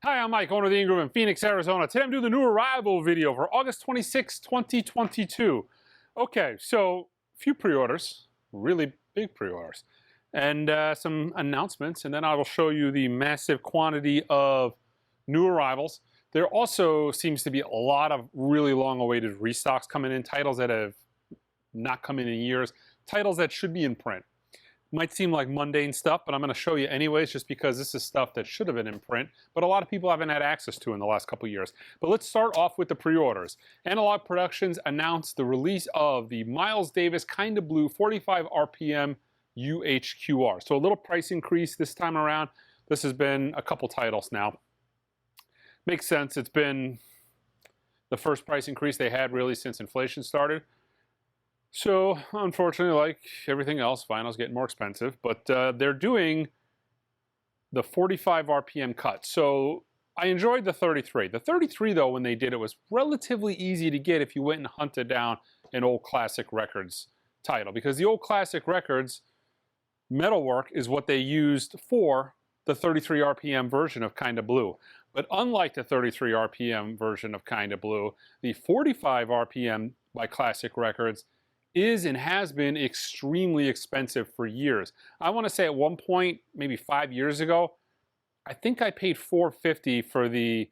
Hi, I'm Mike, owner of the In-Groove in Phoenix, Arizona. Today I'm doing the new arrival video for August 26, 2022. Okay, so a few pre-orders, really big pre-orders, and some announcements, and then I will show you the massive quantity of new arrivals. There also seems to be a lot of really long-awaited restocks coming in, titles that have not come in years, titles that should be in print. Might seem like mundane stuff, but I'm going to show you anyways, just because this is stuff that should have been in print, but a lot of people haven't had access to in the last couple years. But let's start off with the pre-orders. Analogue Productions announced the release of the Miles Davis Kinda Blue 45 RPM UHQR. So a little price increase this time around. This has been a couple titles now. Makes sense. It's been the first price increase they had really since inflation started. So, unfortunately, like everything else, vinyl's getting more expensive, but they're doing the 45 RPM cut. So, I enjoyed the 33. The 33, though, when they did it, was relatively easy to get if you went and hunted down an old Classic Records title, because the old Classic Records metalwork is what they used for the 33 RPM version of Kinda Blue. But unlike the 33 RPM version of Kinda Blue, the 45 RPM by Classic Records is and has been extremely expensive for years. I want to say at one point, maybe 5 years ago, I think I paid $450 for the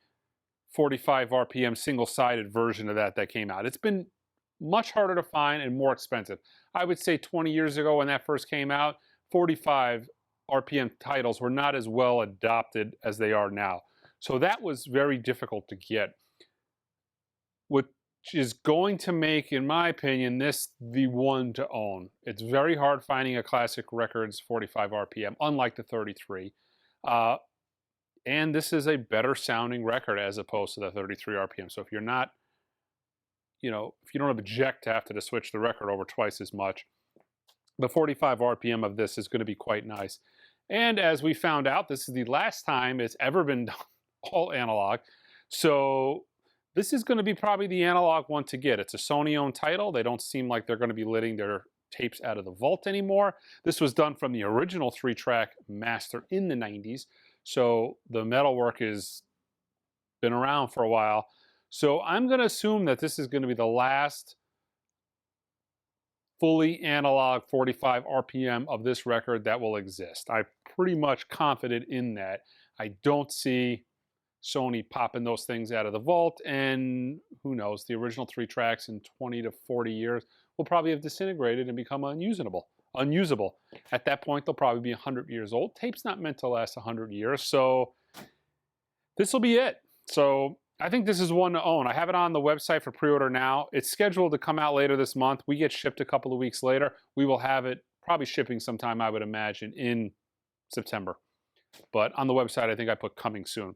45 RPM single-sided version of that came out. It's been much harder to find and more expensive. I would say 20 years ago when that first came out, 45 RPM titles were not as well adopted as they are now. So that was very difficult to get. What is going to make, in my opinion, this the one to own. It's very hard finding a Classic Records 45 RPM, unlike the 33. And this is a better sounding record as opposed to the 33 RPM. So if you're not, if you don't object to have to switch the record over twice as much, the 45 RPM of this is going to be quite nice. And as we found out, this is the last time it's ever been done all analog. So this is going to be probably the Analogue one to get. It's a Sony-owned title. They don't seem like they're going to be letting their tapes out of the vault anymore. This was done from the original 3-track master in the 90s. So the metalwork has been around for a while. So I'm going to assume that this is going to be the last fully analog 45 RPM of this record that will exist. I'm pretty much confident in that. I don't see Sony popping those things out of the vault, and who knows, the original 3 tracks in 20 to 40 years will probably have disintegrated and become unusable. At that point, they'll probably be 100 years old. Tape's not meant to last 100 years, so this will be it. So I think this is one to own. I have it on the website for pre-order now. It's scheduled to come out later this month. We get shipped a couple of weeks later. We will have it probably shipping sometime, I would imagine, in September. But on the website, I think I put coming soon.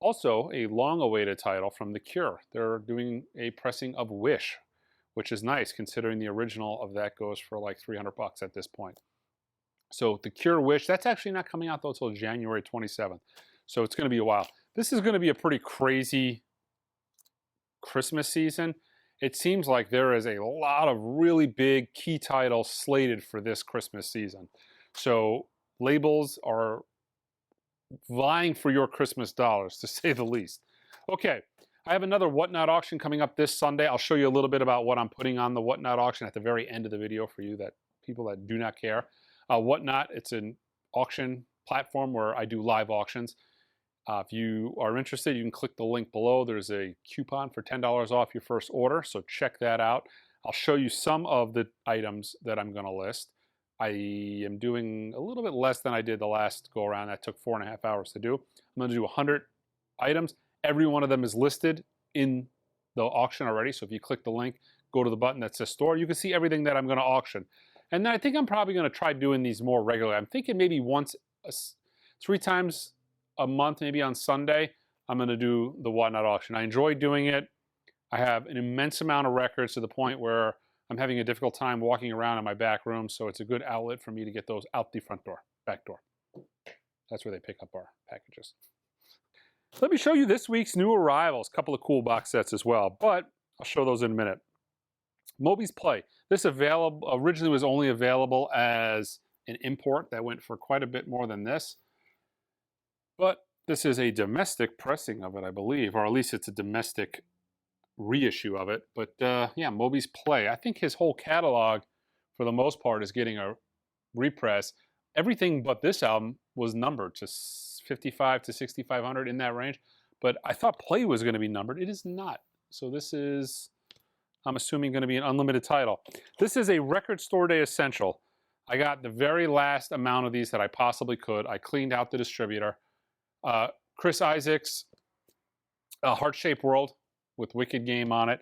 Also, a long-awaited title from The Cure. They're doing a pressing of Wish, which is nice considering the original of that goes for like $300 at this point. So The Cure Wish, that's actually not coming out though until January 27th. So it's going to be a while. This is going to be a pretty crazy Christmas season. It seems like there is a lot of really big key titles slated for this Christmas season. So labels are vying for your Christmas dollars, to say the least. Okay, I have another Whatnot auction coming up this Sunday. I'll show you a little bit about what I'm putting on the Whatnot auction at the very end of the video for you, that people that do not care. Whatnot, it's an auction platform where I do live auctions. If you are interested, you can click the link below. There's a coupon for $10 off your first order, so check that out. I'll show you some of the items that I'm going to list. I am doing a little bit less than I did the last go around. That took 4.5 hours to do. I'm going to do 100 items. Every one of them is listed in the auction already. So if you click the link, go to the button that says store, you can see everything that I'm going to auction. And then I think I'm probably going to try doing these more regularly. I'm thinking maybe 3 times a month, maybe on Sunday, I'm going to do the Whatnot auction. I enjoy doing it. I have an immense amount of records to the point where I'm having a difficult time walking around in my back room, so it's a good outlet for me to get those out the front door, back door. That's where they pick up our packages. Let me show you this week's new arrivals. A couple of cool box sets as well, but I'll show those in a minute. Moby's Play. This originally was only available as an import that went for quite a bit more than this. But This is a domestic pressing of it, I believe, or at least it's a domestic reissue of it. But yeah, Moby's Play. I think his whole catalog, for the most part, is getting a repress. Everything but this album was numbered to 55 to 6,500, in that range. But I thought Play was going to be numbered. It is not. So this is, I'm assuming, going to be an unlimited title. This is a Record Store Day essential. I got the very last amount of these that I possibly could. I cleaned out the distributor. Chris Isaak's Heart-Shaped World with Wicked Game on it.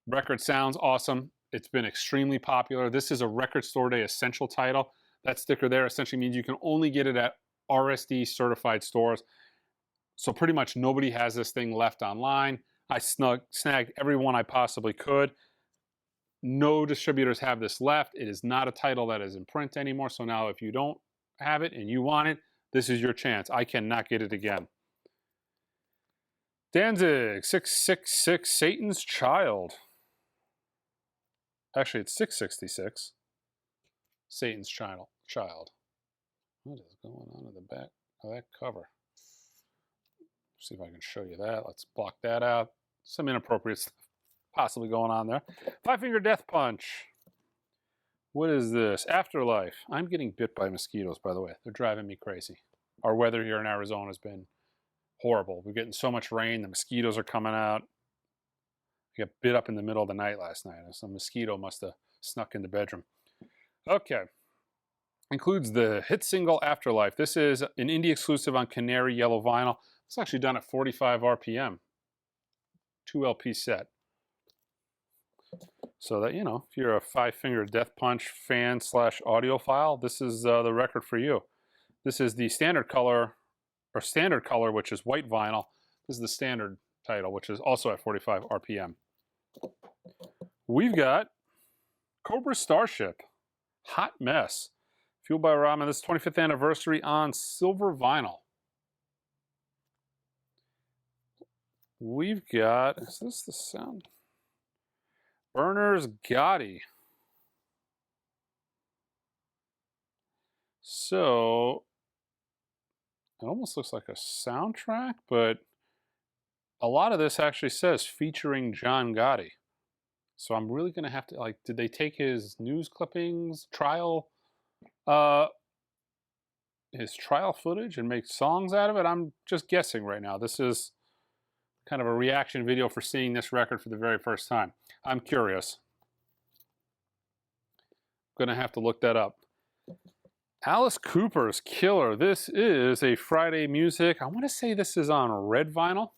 Record sounds awesome. It's been extremely popular. This is a Record Store Day essential title. That sticker there essentially means you can only get it at RSD certified stores. So pretty much nobody has this thing left online. I snagged every one I possibly could. No distributors have this left. It is not a title that is in print anymore. So now if you don't have it and you want it, this is your chance. I cannot get it again. Danzig, 666, Satan's Child. Actually, it's 666. Satan's Child. What is going on in the back of that cover? See if I can show you that. Let's block that out. Some inappropriate stuff possibly going on there. Five Finger Death Punch. What is this? Afterlife. I'm getting bit by mosquitoes, by the way. They're driving me crazy. Our weather here in Arizona has been horrible. We're getting so much rain. The mosquitoes are coming out. I got bit up in the middle of the night last night. Some mosquito must have snuck in the bedroom. Okay. Includes the hit single Afterlife. This is an indie exclusive on Canary Yellow vinyl. It's actually done at 45 RPM. 2 LP set. So that, you know, if you're a Five Finger Death Punch fan / audiophile, this is the record for you. This is the standard color, which is white vinyl. This is the standard title, which is also at 45 RPM. We've got Cobra Starship, Hot Mess, Fueled by Ramen. This is 25th anniversary on silver vinyl. We've got, is this the sound? Berners Gotti. So, it almost looks like a soundtrack, but a lot of this actually says featuring John Gotti. So I'm really going to have to, like, did they take his news clippings, his trial footage and make songs out of it? I'm just guessing right now. This is kind of a reaction video for seeing this record for the very first time. I'm curious. I'm going to have to look that up. Alice Cooper's Killer. This is a Friday Music. I want to say this is on red vinyl.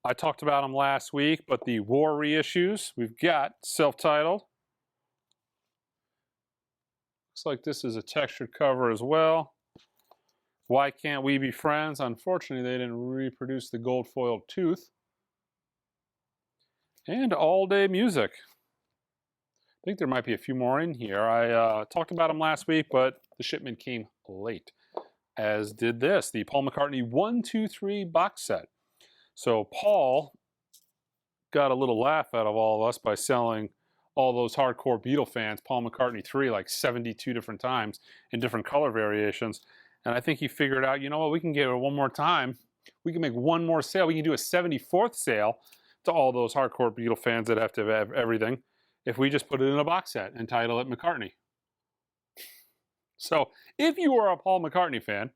I talked about them last week, but the War reissues, we've got self-titled. Looks like this is a textured cover as well. Why Can't We Be Friends? Unfortunately, they didn't reproduce the gold foiled tooth. And All Day Music. I think there might be a few more in here. I talked about them last week, but the shipment came late, as did this, the Paul McCartney 1, 2, 3 box set. So Paul got a little laugh out of all of us by selling all those hardcore Beatle fans Paul McCartney 3 like 72 different times in different color variations. And I think he figured out, you know what, we can get it one more time. We can make one more sale. We can do a 74th sale to all those hardcore Beatle fans that have to have everything if we just put it in a box set and title it McCartney. So if you are a Paul McCartney fan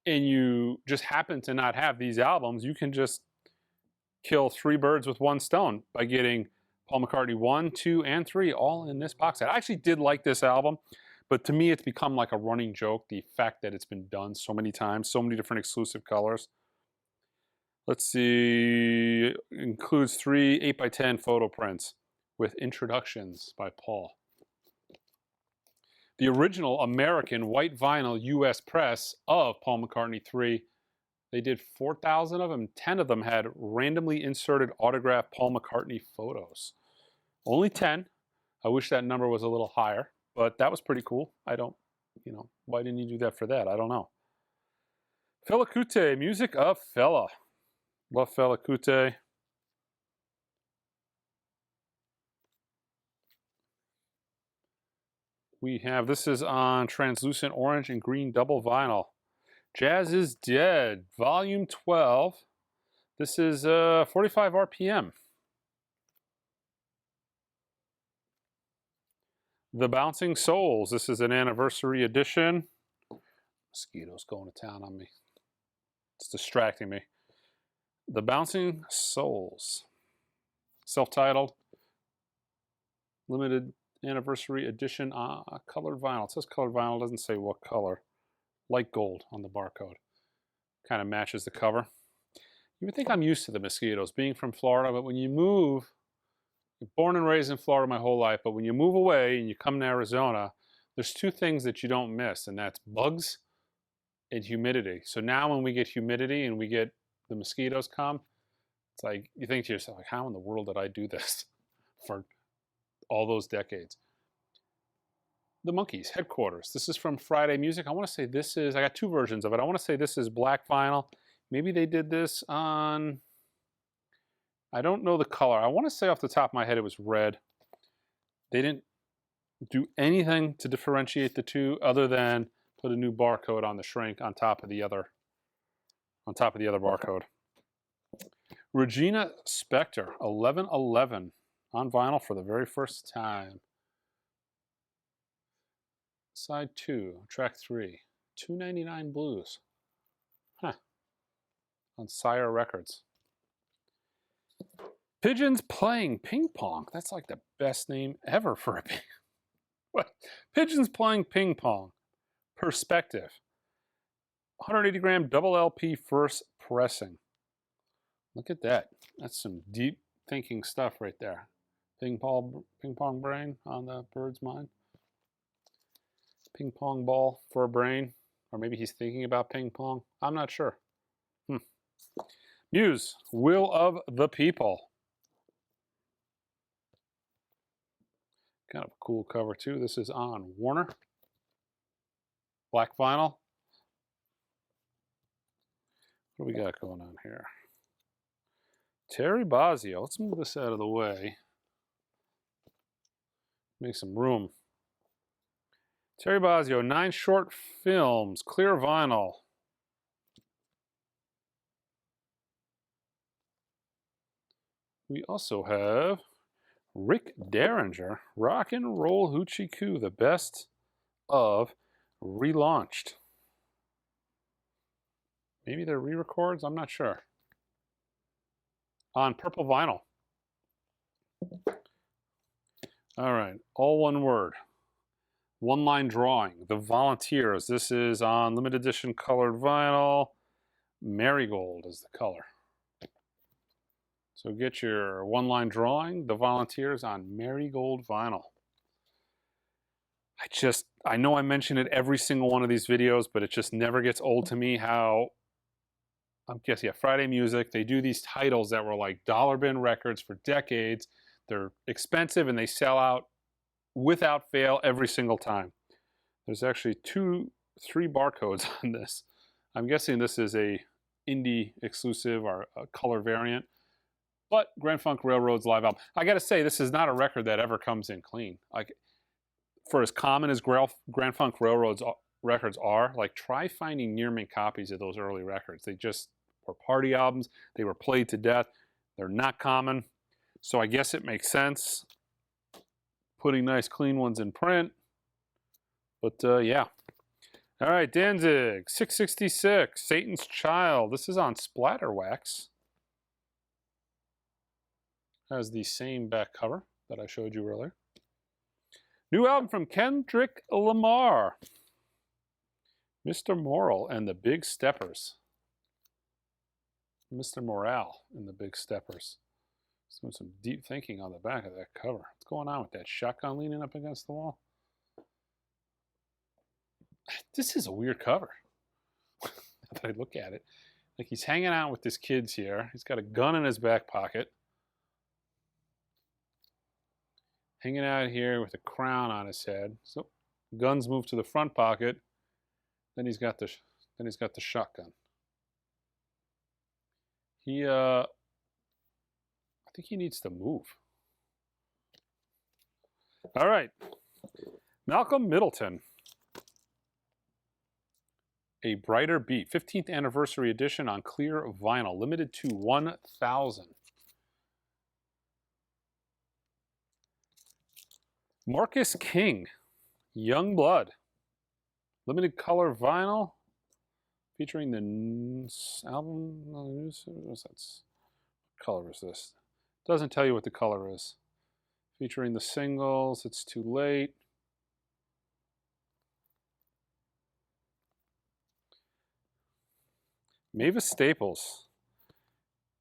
and you just happen to not have these albums, you can just kill 3 birds with 1 stone by getting Paul McCartney 1, 2, and 3 all in this box set. I actually did like this album, but to me it's become like a running joke, the fact that it's been done so many times, so many different exclusive colors. Let's see, it includes 3 8x10 photo prints with introductions by Paul. The original American white vinyl US press of Paul McCartney 3, they did 4,000 of them. 10 of them had randomly inserted autographed Paul McCartney photos. Only 10. I wish that number was a little higher, but that was pretty cool. I don't, you know, why didn't you do that for that? I don't know. Fela Kuti, music of Fela. Love Fela Kuti. We have, this is on translucent orange and green double vinyl. Jazz is Dead, volume 12. This is 45 RPM. The Bouncing Souls, this is an anniversary edition. Mosquitoes going to town on me. It's distracting me. The Bouncing Souls, self-titled, limited anniversary edition, colored vinyl. It says colored vinyl, doesn't say what color. Light gold on the barcode. Kind of matches the cover. You would think I'm used to the mosquitoes, being from Florida, but when you move, you're born and raised in Florida my whole life, but when you move away and you come to Arizona, there's two things that you don't miss, and that's bugs and humidity. So now when we get humidity and we get the mosquitoes come, it's like, you think to yourself, like, how in the world did I do this for all those decades? The Monkees, Headquarters. This is from Friday Music. I want to say this is, I got two versions of it. I want to say this is black vinyl. Maybe they did this on, I don't know the color. I want to say off the top of my head it was red. They didn't do anything to differentiate the two other than put a new barcode on the shrink on top of the other barcode. Regina Spektor, 1111 on vinyl for the very first time. Side 2, track 3, $2.99 blues. Huh. On Sire Records. Pigeons Playing Ping Pong. That's like the best name ever for a ping. What? Pigeons Playing Ping Pong. Perspective. 180 gram double LP first pressing. Look at that. That's some deep thinking stuff right there. Ping pong brain on the bird's mind. Ping pong ball for a brain. Or maybe he's thinking about ping pong. I'm not sure. Muse, Will of the People. Kind of a cool cover too. This is on Warner. Black vinyl. What do we got going on here? Terry Bozzio. Let's move this out of the way. Make some room. Terry Bozzio, 9 short films, clear vinyl. We also have Rick Derringer, Rock and Roll Hoochie Coo, the best of relaunched. Maybe they're re-records, I'm not sure. On purple vinyl. All right, all one word. One line drawing, The Volunteers. This is on limited edition colored vinyl. Marigold is the color. So get your one line drawing, The Volunteers on Marigold vinyl. I know I mention it every single one of these videos, but it just never gets old to me how, I'm guessing, yeah, Friday Music, they do these titles that were like dollar bin records for decades. They're expensive and they sell out without fail every single time. There's actually 3 barcodes on this. I'm guessing this is a indie exclusive or a color variant. But Grand Funk Railroad's live album. I gotta say, this is not a record that ever comes in clean. Like, for as common as Grand Funk Railroad's records are, like, try finding near mint copies of those early records. They just were party albums. They were played to death. They're not common. So I guess it makes sense putting nice clean ones in print. But yeah. All right, Danzig, 666, Satan's Child. This is on Splatter Wax. Has the same back cover that I showed you earlier. New album from Kendrick Lamar. Mr. Morale and the Big Steppers. Mr. Morale and the Big Steppers. He's doing some deep thinking on the back of that cover. What's going on with that shotgun leaning up against the wall? This is a weird cover. Now that I look at it. Like, he's hanging out with his kids here. He's got a gun in his back pocket. Hanging out here with a crown on his head. So guns move to the front pocket. Then he's got the shotgun. I think he needs to move. All right. Malcolm Middleton. A Brighter Beat, 15th anniversary edition on clear vinyl, limited to 1,000. Marcus King, Young Blood, limited color vinyl, featuring the album. What's that? What color is this? Doesn't tell you what the color is. Featuring the singles, It's Too Late. Mavis Staples,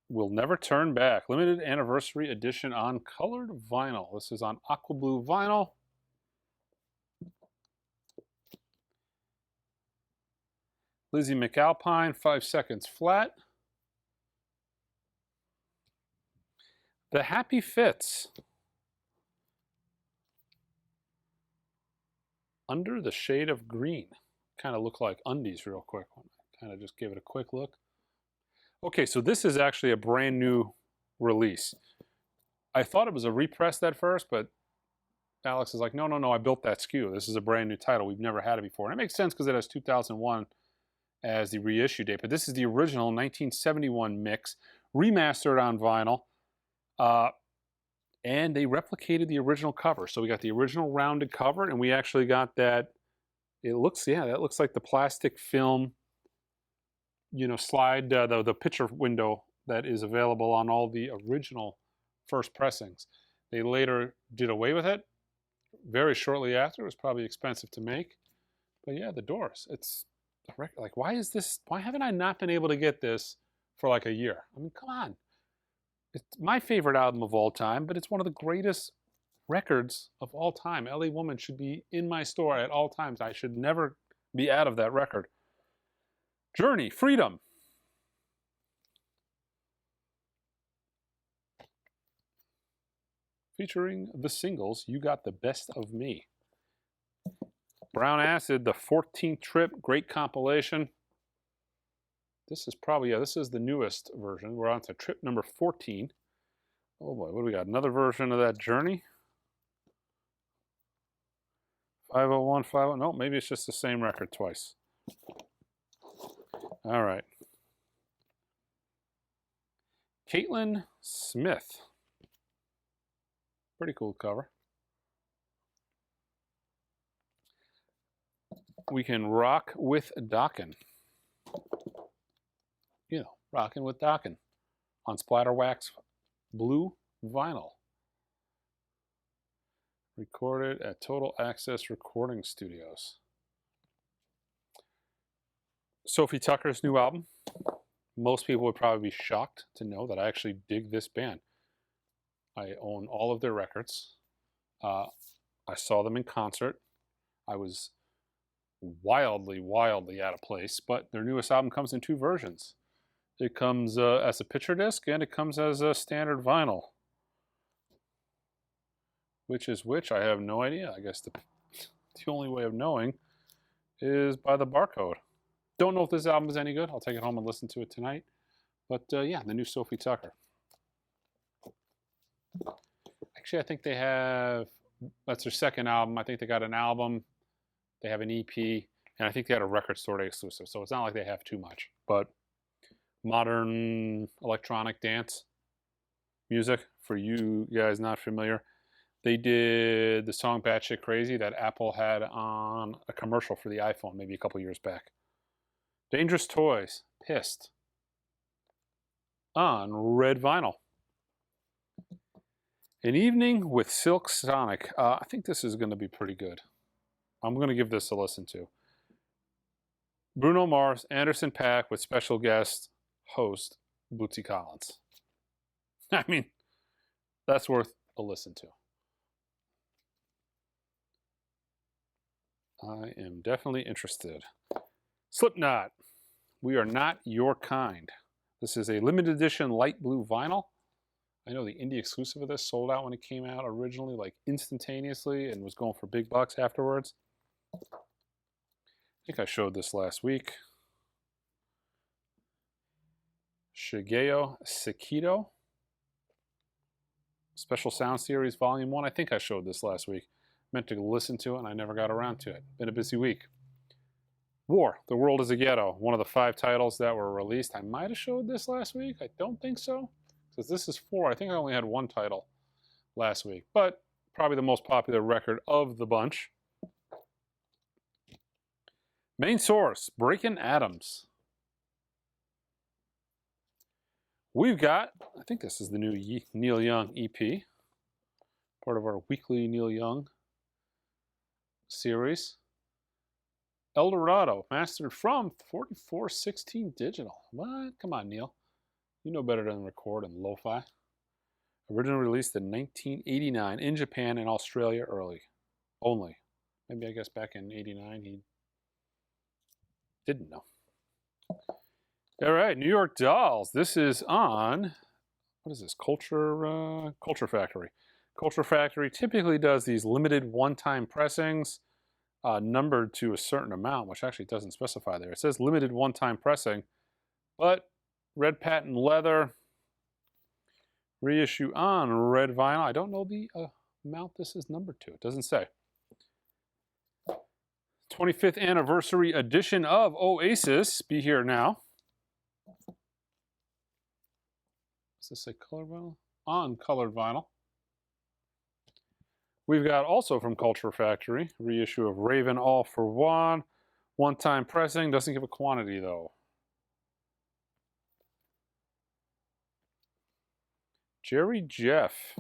Will Never Turn Back, limited anniversary edition on colored vinyl. This is on aqua blue vinyl. Lizzie McAlpine, 5 Seconds Flat. The Happy Fits, Under the Shade of Green. Kind of look like undies real quick. Kind of just give it a quick look. Okay, so this is actually a brand new release. I thought it was a repress at first, but Alex is like, no, I built that SKU. This is a brand new title. We've never had it before. And it makes sense because it has 2001 as the reissue date. But this is the original 1971 mix, remastered on vinyl. And they replicated the original cover. So we got the original rounded cover, and we actually got that. It looks, yeah, that looks like the plastic film, you know, slide, the picture window that is available on all the original first pressings. They later did away with it very shortly after. It was probably expensive to make. But yeah, the Doors. It's like, why haven't I not been able to get this for like a year? I mean, come on. It's my favorite album of all time, but it's one of the greatest records of all time. LA Woman should be in my store at all times. I should never be out of that record. Journey, Freedom. Featuring the singles, You Got the Best of Me. Brown Acid, The 14th Trip, great compilation. This is probably, yeah, this is the newest version. We're on to trip number 14. Oh boy, what do we got? Another version of that Journey? 501, 501. No, maybe it's just the same record twice. All right. Caitlin Smith. Pretty cool cover. We can rock with Dokken. You know, rocking with Dokken on Splatter Wax blue vinyl. Recorded at Total Access Recording Studios. Sofi Tukker's new album. Most people would probably be shocked to know that I actually dig this band. I own all of their records. I saw them in concert. I was wildly out of place, but their newest album comes in 2 versions. It comes as a picture disc, and it comes as a standard vinyl. Which is which, I have no idea. I guess the only way of knowing is by the barcode. Don't know if this album is any good. I'll take it home and listen to it tonight. But yeah, the new Sofi Tukker. Actually, I think they have, that's their second album. I think they got an album. They have an EP. And I think they had a record store day exclusive. So it's not like they have too much. But modern electronic dance music, for you guys not familiar. They did the song Batshit Crazy that Apple had on a commercial for the iPhone maybe a couple years back. Dangerous Toys, Pissed, on red vinyl. An Evening with Silk Sonic. I think this is going to be pretty good. I'm going to give this a listen to. Bruno Mars, Anderson .Paak with special guest host Bootsy Collins. I mean, that's worth a listen to. I am definitely interested. Slipknot, We Are Not Your Kind. This is a limited edition light blue vinyl. I know the indie exclusive of this sold out when it came out originally, like instantaneously, and was going for big bucks afterwards. I think I showed this last week. Shigeo Sekido. Special Sound Series Volume 1. I think I showed this last week. Meant to listen to it, and I never got around to it. Been a busy week. War, The World is a Ghetto, one of the 5 titles that were released. I might have showed this last week. I don't think so, because this is 4. I think I only had 1 title last week, but probably the most popular record of the bunch. Main source, Breaking Atoms. We've got, I think this is the new Neil Young EP, part of our weekly Neil Young series. El Dorado, mastered from 4416 Digital. What? Come on, Neil. You know better than record and lo-fi. Originally released in 1989 in Japan and Australia only. Maybe I guess back in 89 he didn't know. All right, New York Dolls. This is on, what is this? Culture Factory. Culture Factory typically does these limited one-time pressings, numbered to a certain amount, which actually doesn't specify there. It says limited one-time pressing, but red patent leather, reissue on red vinyl. I don't know the amount this is numbered to. It doesn't say. 25th anniversary edition of Oasis. Be Here Now. Does this say colored vinyl? On colored vinyl. We've got also from Culture Factory, reissue of Raven All for One. One-time pressing, doesn't give a quantity though. Jerry Jeff,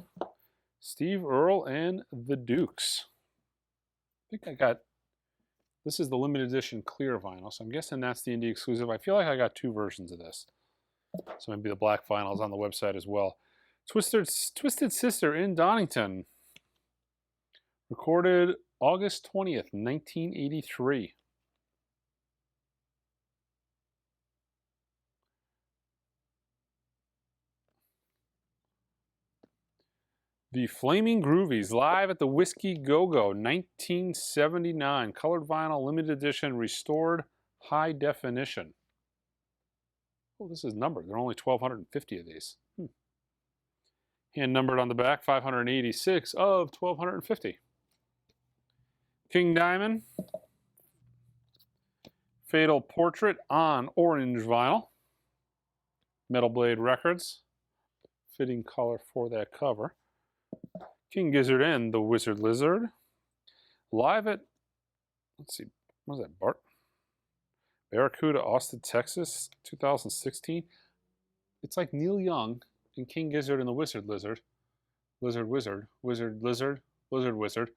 Steve Earle, and the Dukes. I think I got, this is the limited edition clear vinyl, so I'm guessing that's the indie exclusive. I feel like I got 2 versions of this. So maybe the black vinyl is on the website as well. Twisted Sister in Donington. Recorded August 20th, 1983. The Flaming Groovies, live at the Whiskey Go-Go, 1979. Colored vinyl, limited edition, restored high definition. Oh, this is numbered. There are only 1,250 of these. Hand numbered on the back, 586 of 1,250. King Diamond, Fatal Portrait on orange vinyl. Metal Blade Records, fitting color for that cover. King Gizzard and the Wizard Lizard. Live at, let's see, what was that, Barracuda, Austin, Texas, 2016. It's like Neil Young and King Gizzard and the Wizard Lizard. Lizard Wizard, Wizard Lizard, Lizard Wizard.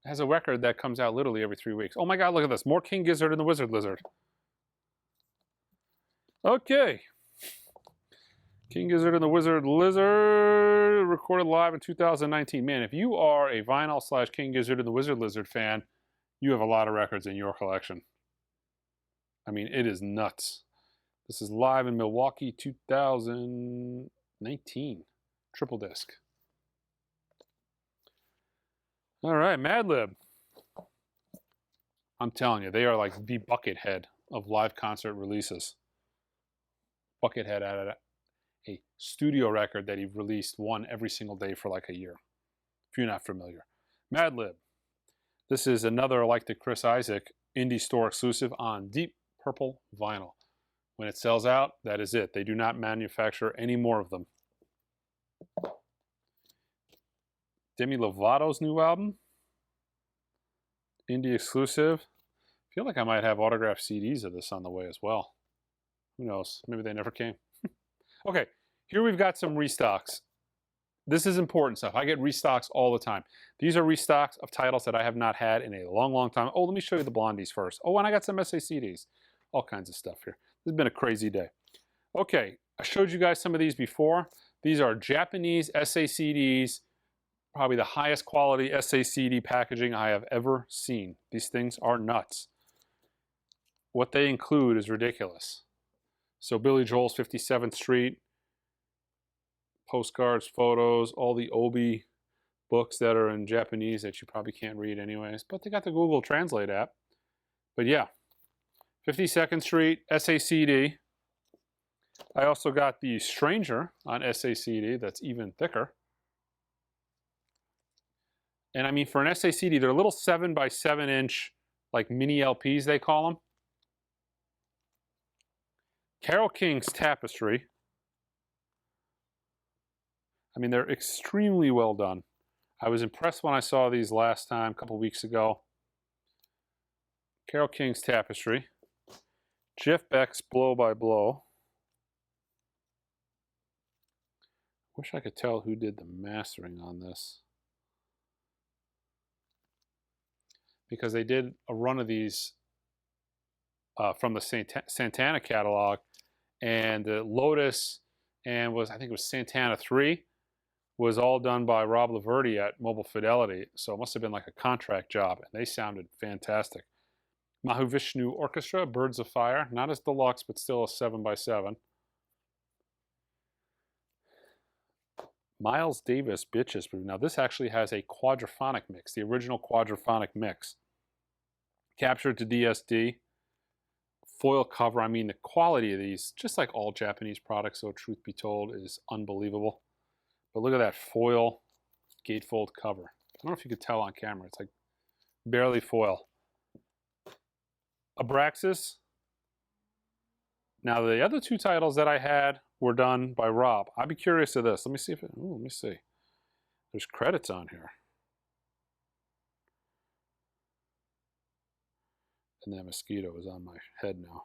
Has a record that comes out literally every 3 weeks. Oh my God, look at this. More King Gizzard and the Wizard Lizard. Okay. King Gizzard and the Wizard Lizard, recorded live in 2019. Man, if you are a vinyl / King Gizzard and the Wizard Lizard fan, you have a lot of records in your collection. I mean, it is nuts. This is live in Milwaukee, 2019. Triple disc. All right, Madlib. I'm telling you, they are like the Buckethead of live concert releases. Buckethead added a studio record that he released one every single day for like a year. If you're not familiar. Madlib. This is another, like the Chris Isaak, indie store exclusive on Deep Purple vinyl. When it sells out, that is it. They do not manufacture any more of them. Demi Lovato's new album. Indie exclusive. I feel like I might have autographed CDs of this on the way as well. Who knows? Maybe they never came. Okay, here we've got some restocks. This is important stuff. I get restocks all the time. These are restocks of titles that I have not had in a long, long time. Oh, let me show you the Blondies first. Oh, and I got some SACDs. All kinds of stuff here. This has been a crazy day. Okay, I showed you guys some of these before. These are Japanese SACDs, probably the highest quality SACD packaging I have ever seen. These things are nuts. What they include is ridiculous. So Billy Joel's 57th Street, postcards, photos, all the Obi books that are in Japanese that you probably can't read anyways, but they got the Google Translate app. But yeah, 52nd Street, SACD. I also got the Stranger on SACD, that's even thicker. And I mean, for an SACD, they're little 7x7-inch, like mini LPs, they call them. Carole King's Tapestry. I mean, they're extremely well done. I was impressed when I saw these last time, a couple weeks ago. Carole King's Tapestry. Jeff Beck's Blow by Blow. Wish I could tell who did the mastering on this. Because they did a run of these from the Santana catalog, and the Lotus and I think it was Santana 3 was all done by Rob Laverty at Mobile Fidelity, so it must have been like a contract job, and they sounded fantastic. Mahavishnu Orchestra, Birds of Fire, not as deluxe, but still a 7x7. Miles Davis, Bitches Brew. Now this actually has a quadraphonic mix, the original quadraphonic mix. Captured to DSD. Foil cover, I mean the quality of these, just like all Japanese products, so truth be told, is unbelievable. But look at that foil gatefold cover. I don't know if you could tell on camera, it's like barely foil. Abraxas. Now the other two titles that I had were done by Rob. I'd be curious of this. Let me see if let me see. There's credits on here. And that mosquito is on my head now.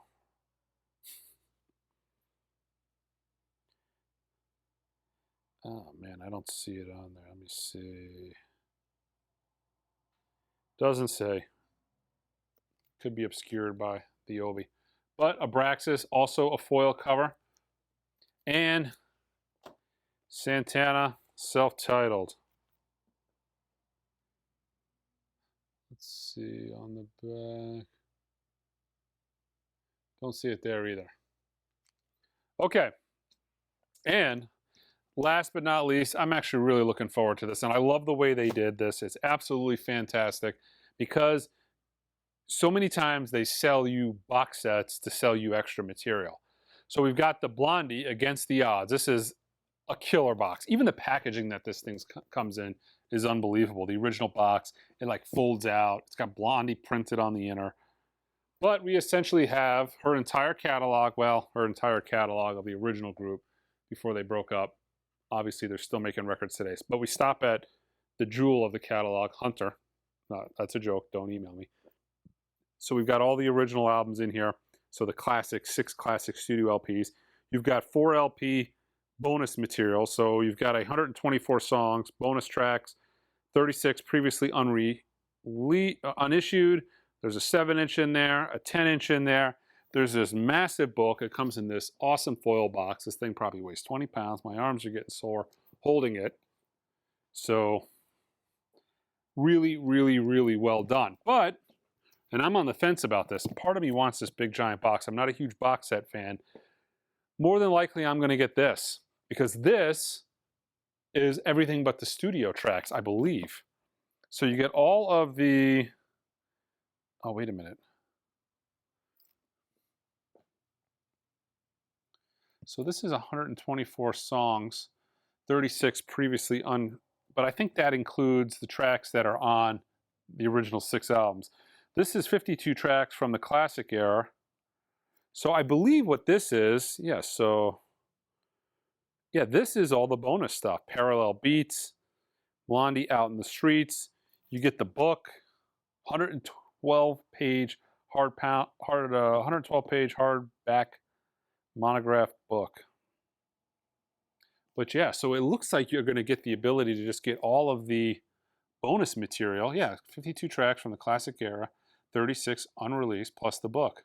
Oh man, I don't see it on there. Let me see. Doesn't say. Could be obscured by the Obi. But Abraxas, also a foil cover. And Santana, self-titled. Let's see on the back. Don't see it there either. Okay. And last but not least, I'm actually really looking forward to this. And I love the way they did this. It's absolutely fantastic because so many times they sell you box sets to sell you extra material. So we've got the Blondie Against the Odds. This is a killer box. Even the packaging that this thing comes in is unbelievable. The original box, it like folds out. It's got Blondie printed on the inner. But we essentially have her entire catalog, well, her entire catalog of the original group before they broke up. Obviously, they're still making records today. But we stop at the jewel of the catalog, Hunter. That's a joke. Don't email me. So we've got all the original albums in here. So the classic, 6 classic studio LPs. You've got 4 LP bonus material. So you've got 124 songs, bonus tracks, 36 previously unissued. There's a 7-inch in there, a 10-inch in there. There's this massive book. It comes in this awesome foil box. This thing probably weighs 20 pounds. My arms are getting sore holding it. So really, really, really well done. But, and I'm on the fence about this, part of me wants this big giant box. I'm not a huge box set fan. More than likely, I'm going to get this because this is everything but the studio tracks, I believe. So you get all of the... Oh, wait a minute. So this is 124 songs, 36 previously but I think that includes the tracks that are on the original 6 albums. This is 52 tracks from the classic era. So I believe what this is, this is all the bonus stuff. Parallel Beats, Blondie Out in the Streets. You get the book, 112-page 112-page hardback monograph book. But yeah, so it looks like you're going to get the ability to just get all of the bonus material. Yeah, 52 tracks from the classic era, 36 unreleased, plus the book.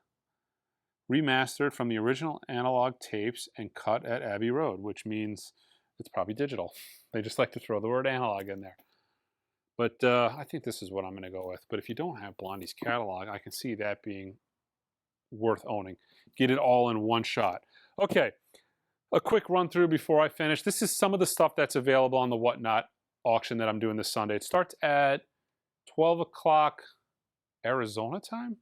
Remastered from the original analog tapes and cut at Abbey Road, which means it's probably digital. They just like to throw the word analog in there. But I think this is what I'm going to go with. But if you don't have Blondie's catalog, I can see that being worth owning. Get it all in one shot. Okay, a quick run through before I finish. This is some of the stuff that's available on the Whatnot auction that I'm doing this Sunday. It starts at 12 o'clock Arizona time?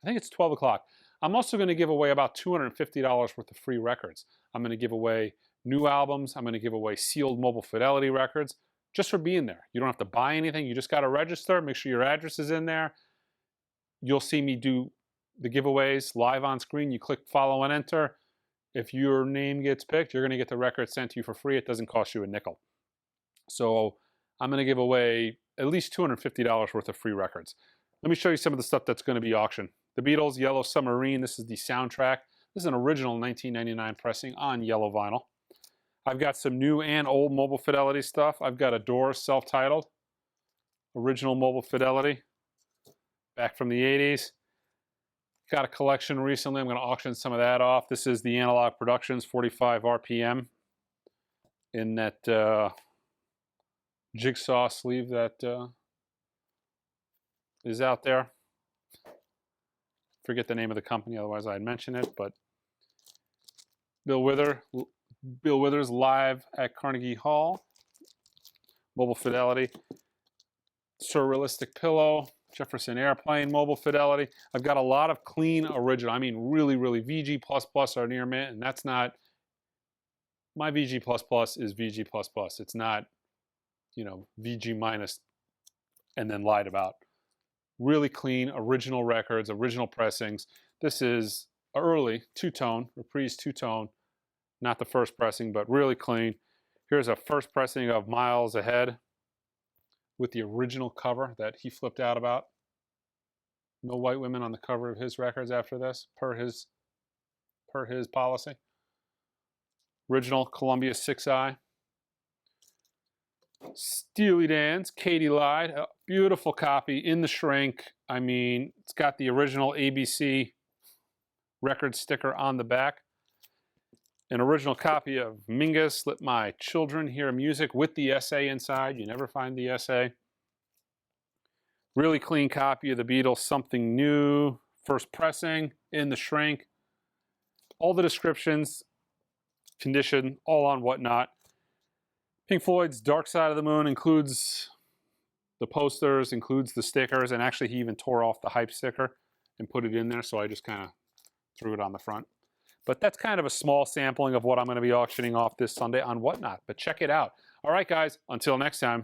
I think it's 12 o'clock. I'm also going to give away about $250 worth of free records. I'm going to give away new albums. I'm going to give away sealed Mobile Fidelity records. just for being there. You don't have to buy anything. You just got to register. Make sure your address is in there. You'll see me do the giveaways live on screen. You click follow and enter. If your name gets picked, you're going to get the record sent to you for free. It doesn't cost you a nickel. So I'm going to give away at least $250 worth of free records. Let me show you some of the stuff that's going to be auctioned. The Beatles, Yellow Submarine. This is the soundtrack. This is an original 1999 pressing on yellow vinyl. I've got some new and old Mobile Fidelity stuff. I've got a Doors self-titled, original Mobile Fidelity, back from the 80s. Got a collection recently. I'm going to auction some of that off. This is the Analogue Productions 45 RPM in that jigsaw sleeve that is out there. Forget the name of the company, otherwise I'd mention it, but Bill Withers live at Carnegie Hall. Mobile Fidelity. Surrealistic Pillow. Jefferson Airplane, Mobile Fidelity. I've got a lot of clean original. I mean, really, really VG++ are near mint, and that's not, my VG++ is VG++. It's not, you know, VG minus and then lied about. Really clean, original records, original pressings. This is early two-tone, reprise two-tone. Not the first pressing, but really clean. Here's a first pressing of Miles Ahead with the original cover that he flipped out about. No white women on the cover of his records after this, per his policy. Original Columbia 6i. Steely Dan's Katie Lied, a beautiful copy in the shrink. I mean, it's got the original ABC record sticker on the back. An original copy of Mingus, Let My Children Hear Music with the essay inside. You never find the essay. Really clean copy of the Beatles, Something New, first pressing in the shrink. All the descriptions, condition, all on Whatnot. Pink Floyd's Dark Side of the Moon includes the posters, includes the stickers, and actually he even tore off the hype sticker and put it in there, so I just kind of threw it on the front. But that's kind of a small sampling of what I'm going to be auctioning off this Sunday on Whatnot. But check it out. All right, guys, until next time.